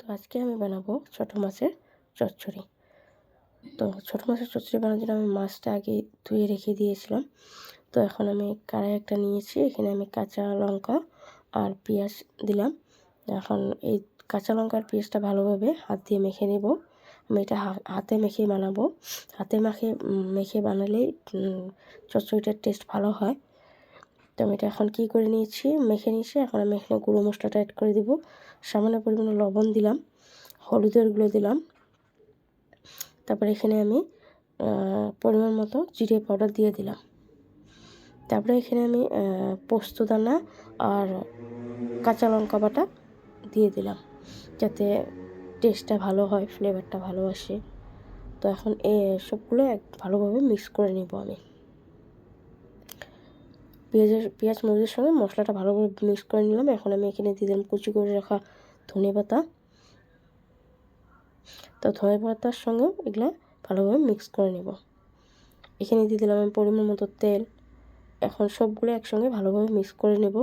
তো আজকে আমি বানাবো ছোটো মাছের চচ্চড়ি। তো ছোটো মাছের চচ্চড়ি বানানোর জন্য আমি মাছটা আগে ধুয়ে রেখে দিয়েছিলাম। তো এখন আমি কড়াই একটা নিয়েছি, এখানে আমি কাঁচা লঙ্কা আর পেঁয়াজ দিলাম। এখন এই কাঁচা লঙ্কা আর পেঁয়াজটা ভালোভাবে হাত দিয়ে মেখে নেব। আমি এটা হাতে মেখে বানাবো। হাতে মেখে বানালেই চচ্চড়িটার টেস্ট ভালো হয়। তো আমি এটা এখন কী করে নিয়েছি, মেখে নিয়েছি। এখন আমি এখানে গুঁড়ো মশলাটা অ্যাড করে দেবো। সামান্য পরিমাণে লবণ দিলাম, হলুদের গুঁড়ো দিলাম। তারপরে এখানে আমি পরিমাণ মতো জিরে পাউডার দিয়ে দিলাম। তারপরে এখানে আমি পোস্তদানা আর কাঁচা লঙ্কা বাটা দিয়ে দিলাম, যাতে টেস্টটা ভালো হয়, ফ্লেভারটা ভালো আসে। তো এখন সবগুলো ভালোভাবে মিক্স করে নেব আমি। পেঁয়াজ মরিচের সঙ্গে মশলাটা ভালোভাবে মিক্স করে নিলাম। এখন আমি এখানে দিয়ে দিলাম কুচি করে রাখা ধনেপাতা। তো ধনেপাতার সঙ্গেও এগুলো ভালোভাবে মিক্স করে নেব। এখানে দিয়ে দিলাম আমি পরিমাণ মতো তেল। এখন সবগুলো একসঙ্গে ভালোভাবে মিক্স করে নেব।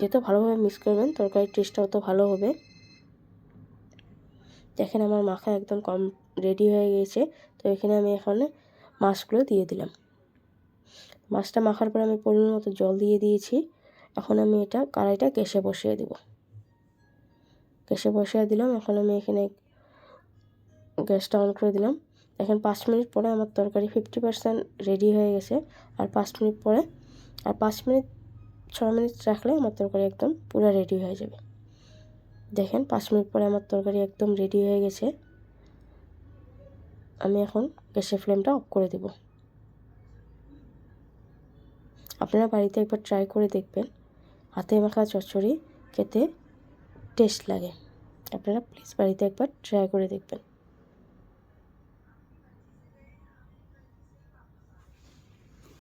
যত ভালোভাবে মিক্স করবেন তরকারির টেস্টটা তত ভালো হবে। দেখেন আমার মাখা একদম রেডি হয়ে গেছে। তো এখানে আমি এখানে মাছগুলো দিয়ে দিলাম। মাছটা মাখার পর আমি পরিমাণ মতো জল দিয়ে দিয়েছি। এখন আমি কড়াইটা গ্যাসে বসিয়ে দেব। গ্যাসে বসিয়ে দিলাম। এখন আমি এখানে গ্যাসটা অন করে দিলাম। এখন 5 মিনিট পরে আমার তরকারি 50% রেডি হয়ে গেছে। আর 5 মিনিট পরে 6 মিনিট রাখলে আমার তরকারি একদম পুরো রেডি হয়ে যাবে। দেখেন 5 মিনিট পরে আমার তরকারি একদম রেডি হয়ে গেছে। আমি এখন গ্যাসের ফ্লেমটা অফ করে দেব। আপনারা বাড়িতে একবার ট্রাই করে দেখবেন। হাতে মাখা চচ্চড়ি খেতে টেস্ট লাগে। আপনারা প্লিজ বাড়িতে একবার ট্রাই করে দেখবেন।